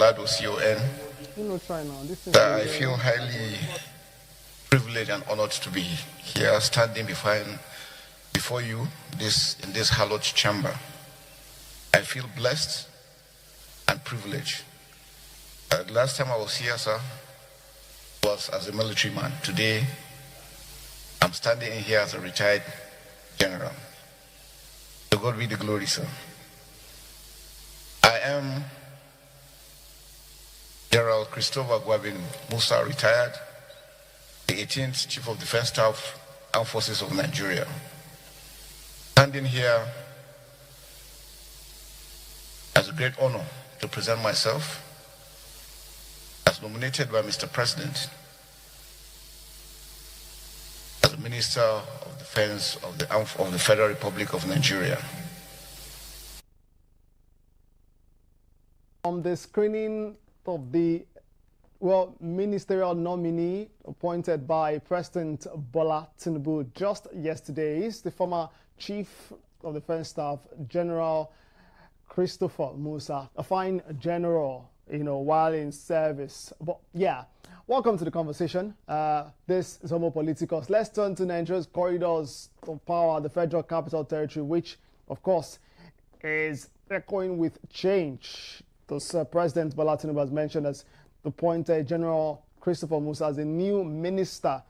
Lado, CON. That I feel highly privileged and honored to be here, standing before you in this hallowed chamber. I feel blessed and privileged. The last time I was here, sir, was as a military man. Today, I'm standing here as a retired general. To God be the glory, sir. I am General Christopher Musa, retired, the 18th Chief of Defense Staff, Armed Forces of Nigeria. Standing here as a great honor to present myself as nominated by Mr. President as a Minister of Defense of the Federal Republic of Nigeria. On the screening of the ministerial nominee appointed by President Bola Tinubu just yesterday is the former Chief of Defense Staff, General Christopher Musa, a fine general, while in service. But yeah, welcome to the conversation. This is Homo Politicus. Let's turn to Nigeria's corridors of power, the Federal Capital Territory, which, of course, is echoing with change. Thus, President Bola Tinubu has mentioned as appointed General Christopher Musa as a new Minister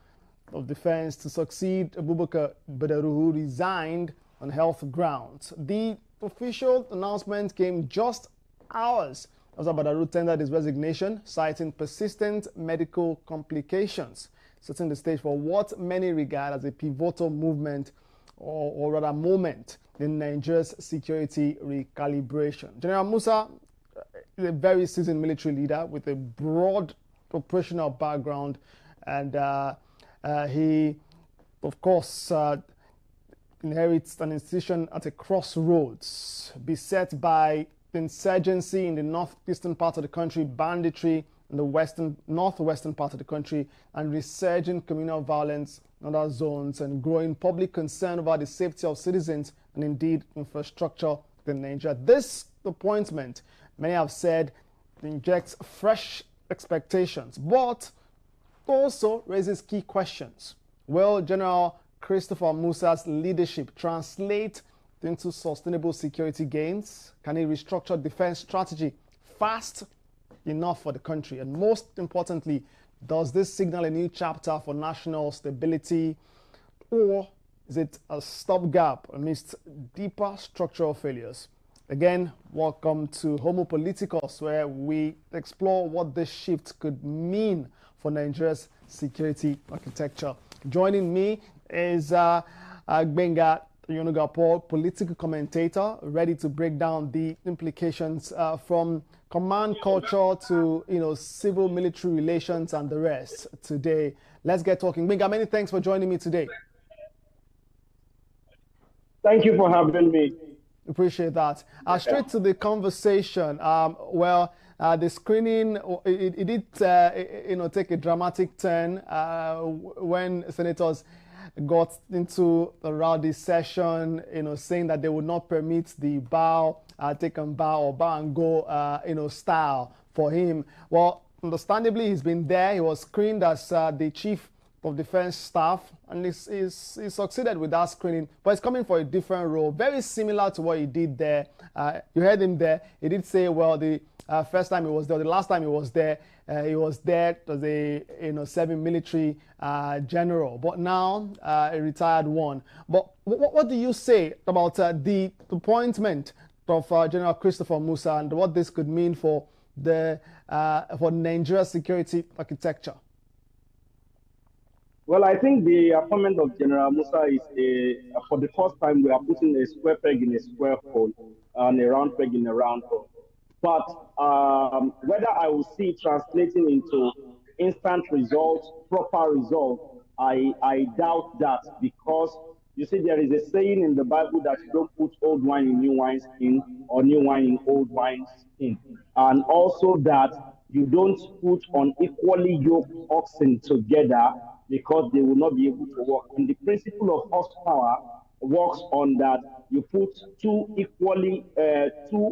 of Defense to succeed Abubakar Badaru, who resigned on health grounds. The official announcement came just hours after Badaru tendered his resignation, citing persistent medical complications, setting the stage for what many regard as a pivotal movement, or rather moment, in Nigeria's security recalibration. General Musa is a very seasoned military leader with a broad operational background, and he, of course, inherits an institution at a crossroads, beset by insurgency in the northeastern part of the country, banditry in the northwestern part of the country, and resurgent communal violence in other zones, and growing public concern over the safety of citizens and indeed infrastructure in Nigeria. This appointment, many have said, injects fresh expectations, but also raises key questions. Will General Christopher Musa's leadership translate into sustainable security gains? Can he restructure defense strategy fast enough for the country? And most importantly, does this signal a new chapter for national stability, or is it a stopgap amidst deeper structural failures? Again, welcome to Homo Politicus, where we explore what this shift could mean for Nigeria's security architecture. Joining me is Gbenga Yonuga, political commentator, ready to break down the implications from command culture to civil military relations and the rest today. Let's get talking. Gbenga, many thanks for joining me today. Thank you for having me. Appreciate that. Straight to the conversation. The screening it did take a dramatic turn when senators got into a rowdy session, saying that they would not permit the bow and go style for him. Well, understandably, he's been there. He was screened as the Chief of Defense Staff, and he succeeded with that screening, but he's coming for a different role, very similar to what he did there. You heard him there. He did say, well, the first time he was there, the last time he was there as a serving military general, but now a retired one. But what do you say about the appointment of General Christopher Musa and what this could mean for Nigeria's security architecture? Well, I think the appointment of General Musa is for the first time we are putting a square peg in a square hole and a round peg in a round hole. But whether I will see it translating into instant results, proper results, I doubt that, because you see there is a saying in the Bible that you don't put old wine in new wineskin or new wine in old wineskin, and also that you don't put unequally yoked oxen together, because they will not be able to work. And the principle of horsepower works on that you put two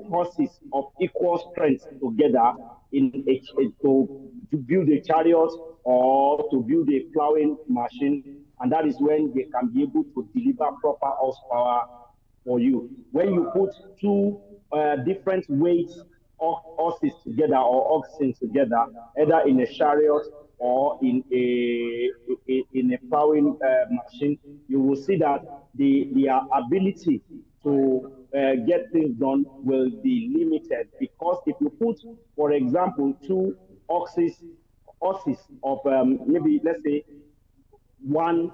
horses of equal strength together to build a chariot or to build a plowing machine, and that is when they can be able to deliver proper horsepower for you. When you put two different weights of horses together or oxen together, either in a chariot or in a plowing machine, you will see that their ability to get things done will be limited, because if you put, for example, two horses of maybe, let's say, 1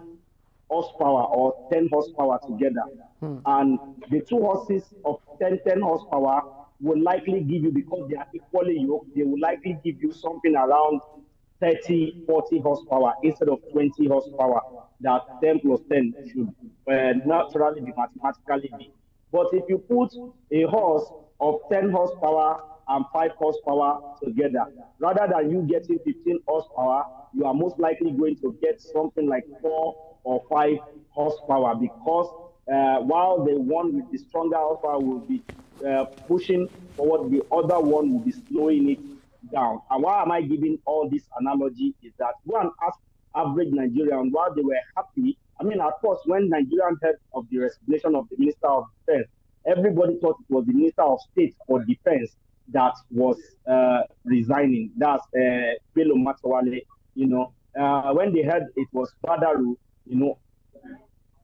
horsepower or 10 horsepower together, and the two horses of 10 horsepower will likely give you, because they are equally yoked, they will likely give you something around 30-40 horsepower instead of 20 horsepower that 10 plus 10 should naturally be mathematically be. But if you put a horse of 10 horsepower and 5 horsepower together, rather than you getting 15 horsepower, you are most likely going to get something like 4 or 5 horsepower, because while the one with the stronger horsepower will be pushing forward, the other one will be slowing it down. And why am I giving all this analogy is that go and ask average Nigerian while they were happy. I mean, of course, when Nigerian heard of the resignation of the Minister of Defense, everybody thought it was the Minister of State for Defense that was resigning. That's Bello Matawale. When they heard it was Badaru,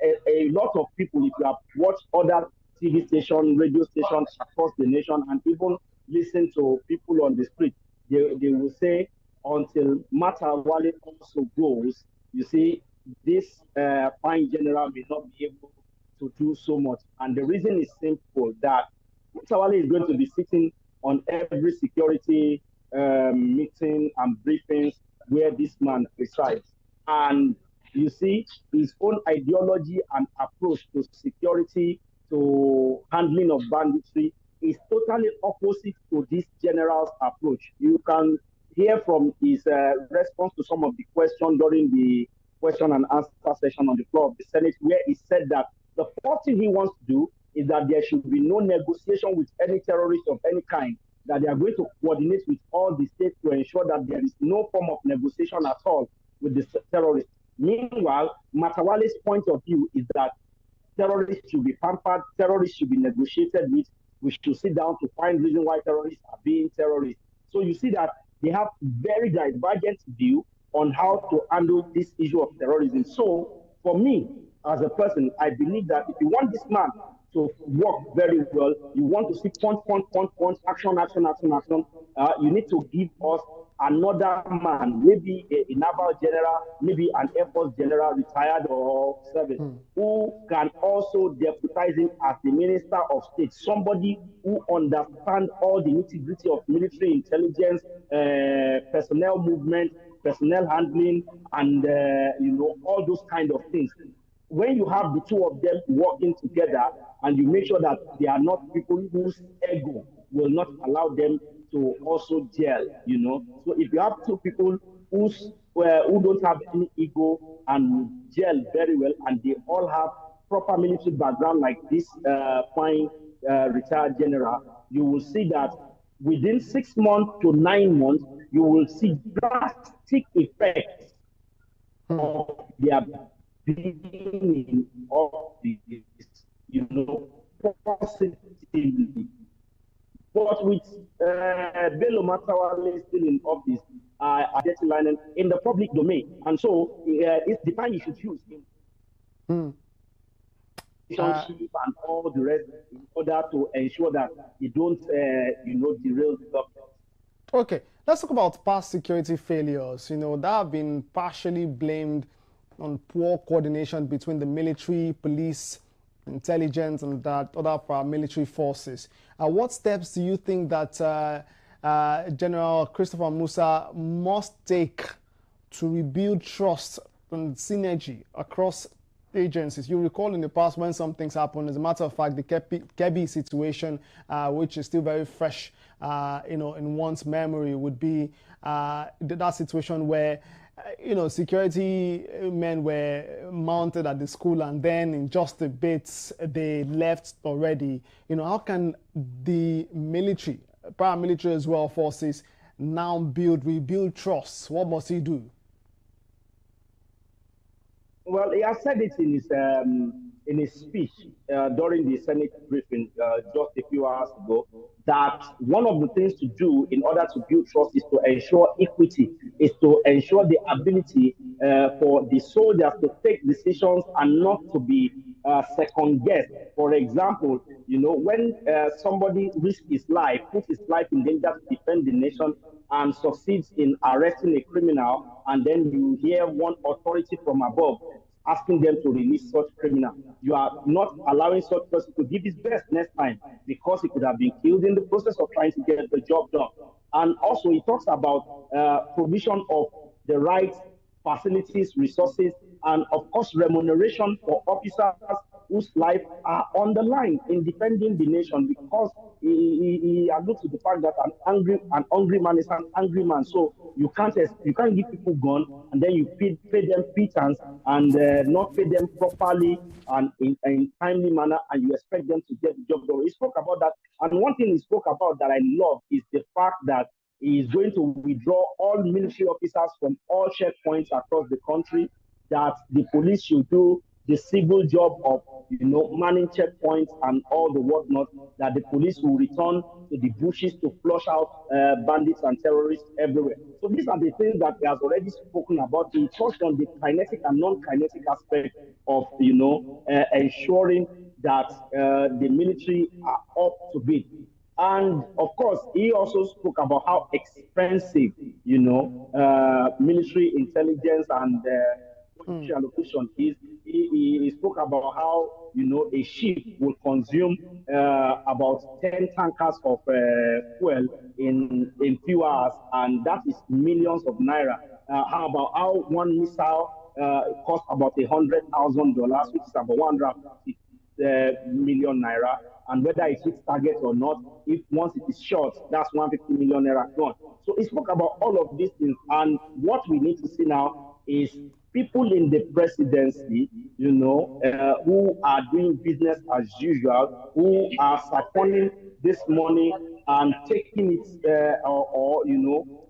a lot of people, if you have watched other TV stations, radio stations across the nation, and even listen to people on the street, they will say, until Matawale also goes, you see, this fine general may not be able to do so much. And the reason is simple, that Matawale is going to be sitting on every security meeting and briefings where this man presides. And you see, his own ideology and approach to security, to handling of banditry, is totally opposite to this general's approach. You can hear from his response to some of the questions during the question and answer session on the floor of the Senate, where he said that the first thing he wants to do is that there should be no negotiation with any terrorist of any kind, that they are going to coordinate with all the states to ensure that there is no form of negotiation at all with the terrorists. Meanwhile, Matawale's point of view is that terrorists should be pampered, terrorists should be negotiated with, we should sit down to find reason why terrorists are being terrorists. So you see that they have very divergent view on how to handle this issue of terrorism. So for me, as a person, I believe that if you want this man to work very well, you want to see point, action, you need to give us another man, maybe a naval general, maybe an Air Force general, retired or service, who can also deputize him as the Minister of State, somebody who understands all the nitty-gritty of military intelligence, personnel movement, personnel handling, and all those kind of things. When you have the two of them working together, and you make sure that they are not people whose ego will not allow them to also gel, So if you have two people who don't have any ego and gel very well, and they all have proper military background like this fine retired general, you will see that within 6 months to 9 months, you will see drastic effects of their being of this, positively. But with Bello Matawale still in office, in the public domain, and so it's the time you should choose him. Relationship and all the rest, in order to ensure that you don't, derail the government. Okay, let's talk about past security failures. That have been partially blamed on poor coordination between the military, police, intelligence, and that other paramilitary forces. What steps do you think that General Christopher Musa must take to rebuild trust and synergy across agencies? You recall in the past when some things happened. As a matter of fact, the Kebbi situation, which is still very fresh, in one's memory, would be that situation where you know, security men were mounted at the school, and then in just a bit they left already. You know, how can the military, paramilitary as well, forces now rebuild trust? What must he do? Well, he has said it in his speech during the Senate briefing just a few hours ago, that one of the things to do in order to build trust is to ensure equity, is to ensure the ability for the soldiers to take decisions and not to be second guessed. For example, you know, when somebody risks his life, puts his life in danger to defend the nation, and succeeds in arresting a criminal, and then you hear one authority from above asking them to release such criminal. You are not allowing such person to give his best next time, because he could have been killed in the process of trying to get the job done. And also, he talks about provision of the right facilities, resources, and of course, remuneration for officers whose lives are on the line in defending the nation, because he alludes to the fact that an hungry man is an angry man. So you can't give people gun and then you pay them pittance and not pay them properly and in timely manner, and you expect them to get the job done. He spoke about that, and one thing he spoke about that I love is the fact that he is going to withdraw all military officers from all checkpoints across the country, that the police should do the civil job of, you know, manning checkpoints and all the whatnot, that the police will return to the bushes to flush out bandits and terrorists everywhere. So these are the things that he has already spoken about. He touched on the kinetic and non-kinetic aspect of, you know, ensuring that the military are up to date. And of course, he also spoke about how expensive, you know, military intelligence and allocation is. He spoke about how, you know, a ship will consume about 10 tankers of fuel in few hours, and that is millions of naira. How about how one missile costs about $100,000, which is about 150 million naira, and whether it hits target or not, if once it is shot, that's 150 million naira gone. So he spoke about all of these things, and what we need to see now is people in the presidency, you know, who are doing business as usual, who are siphoning this money and taking it, you know,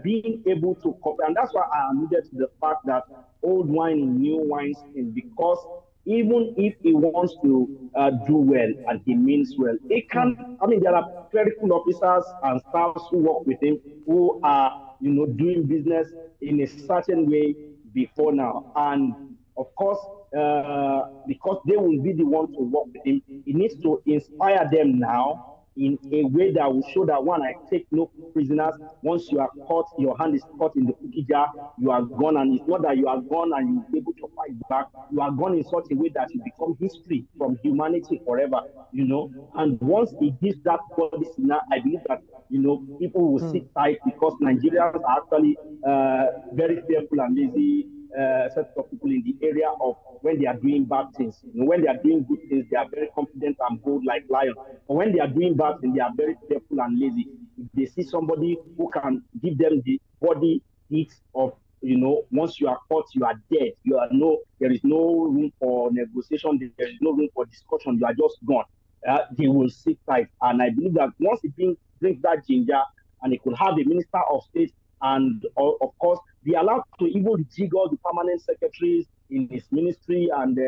being able to compare. And that's why I alluded to the fact that old wine in new wineskin, because even if he wants to do well and he means well, he can. I mean, there are clerical officers and staffs who work with him who are, you know, doing business in a certain way before now. And of course, because they will be the ones to work with him, he needs to inspire them now in a way that will show that, one, I take no prisoners. Once you are caught, your hand is caught in the cookie jar, you are gone. And it's not that you are gone and you'll be able to fight back. You are gone in such a way that you become history from humanity forever, you know. And once he gives that policy now, I believe that, you know, people will sit tight, because Nigerians are actually very fearful and lazy set of people in the area of when they are doing bad things. You know, when they are doing good things, they are very confident and bold like lions. But when they are doing bad things, they are very fearful and lazy. If they see somebody who can give them the body heat of, you know, once you are caught, you are dead. There is no room for negotiation. There is no room for discussion. You are just gone. They will sit tight. And I believe that once he brings that ginger, and he could have a minister of state, and of course, be allowed to even jig all the permanent secretaries in his ministry and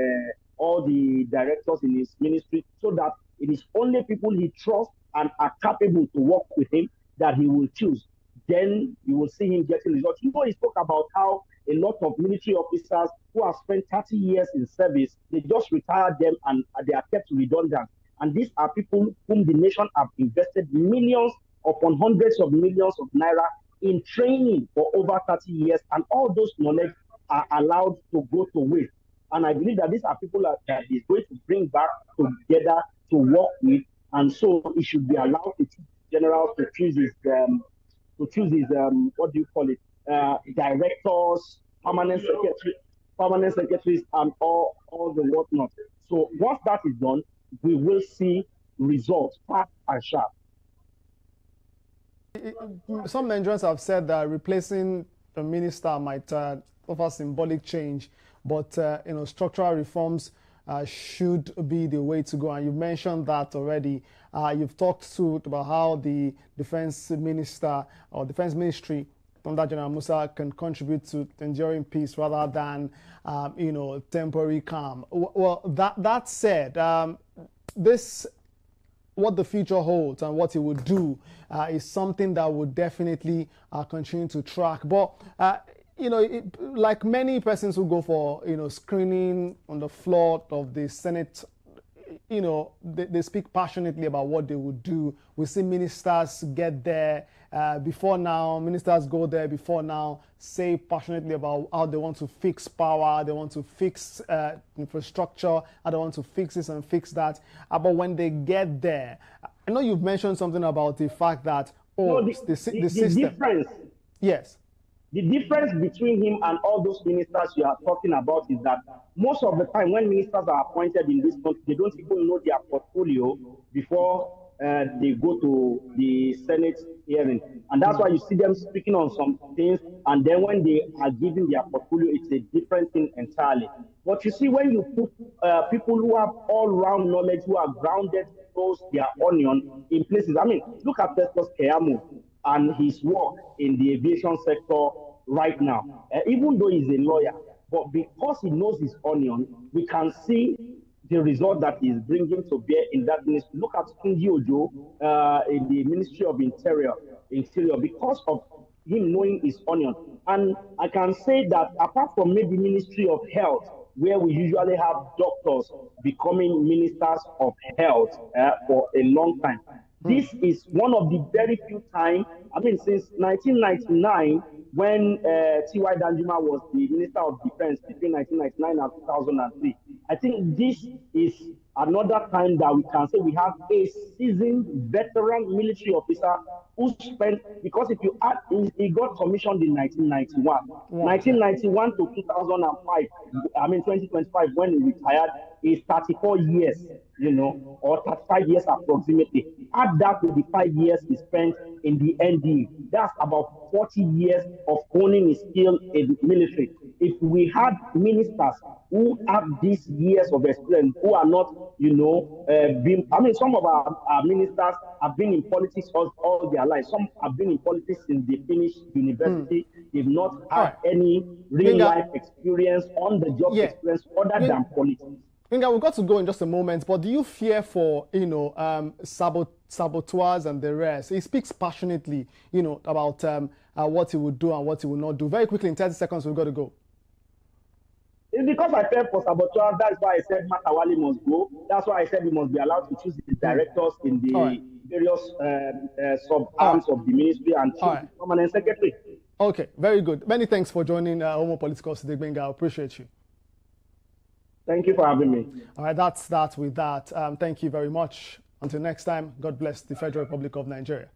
all the directors in his ministry, so that it is only people he trusts and are capable to work with him that he will choose. Then you will see him getting results. You know, he spoke about how a lot of military officers who have spent 30 years in service, they just retired them and they are kept redundant. And these are people whom the nation have invested millions upon hundreds of millions of naira in training for over 30 years, and all those knowledge are allowed to go to waste. And I believe that these are people that he's going to bring back together to work with, and so he should be allowed to choose generals, to choose his what do you call it, directors, permanent secretaries, and all the whatnot. So once that is done, we will see results fast and sharp. Some Nigerians have said that replacing a minister might offer symbolic change, but structural reforms should be the way to go. And you mentioned that already. You've talked about how the defense minister or defense ministry under General Musa can contribute to enduring peace rather than, temporary calm. Well, that said, what the future holds and what it would do is something that would definitely continue to track. But like many persons who go for screening on the floor of the Senate, they speak passionately about what they would do. We see ministers get there before now. Ministers go there before now, say passionately about how they want to fix power, they want to fix infrastructure, how they want to fix this and fix that. But when they get there, I know you've mentioned something about the fact that the system. Difference. Yes. The difference between him and all those ministers you are talking about is that most of the time when ministers are appointed in this country, they don't even know their portfolio before they go to the Senate hearing. And that's why you see them speaking on some things, and then when they are giving their portfolio, it's a different thing entirely. But you see, when you put people who have all-round knowledge, who are grounded, toast their onion in places. I mean, look at Festus Keyamo and his work in the aviation sector right now. Even though he's a lawyer, but because he knows his onion, we can see the result that he's bringing to bear in that ministry. Look at Tunji Ojo in the Ministry of Interior, because of him knowing his onion. And I can say that apart from maybe Ministry of Health, where we usually have doctors becoming ministers of health for a long time, this is one of the very few times, since 1999, when T.Y. Danjuma was the Minister of Defense between 1999 and 2003. I think this is another time that we can say we have a seasoned veteran military officer who spent, because if you add, he got commissioned in 1991. 1991 to 2005, 2025, when he retired, is 34 years, or 35 years approximately. Add that to the 5 years he spent in the NDA. That's about 40 years of honing his skill in the military. If we had ministers who have these years of experience, who are not, some of our ministers have been in politics all their lives. Some have been in politics since they finished university. They've not had any real-life experience, on-the-job experience other than politics. Inga, we've got to go in just a moment, but do you fear for, saboteurs and the rest? He speaks passionately, about what he would do and what he would not do. Very quickly, in 30 seconds, we've got to go. It's because I fear for saboteurs. That's why I said Matawali must go. That's why I said he must be allowed to choose the directors in the various sub-arms of the ministry and choose the permanent secretary. Okay, very good. Many thanks for joining Homo Politicus today, Benga. I appreciate you. Thank you for having me. All right, that's that with that. Thank you very much. Until next time, God bless the Federal Republic of Nigeria.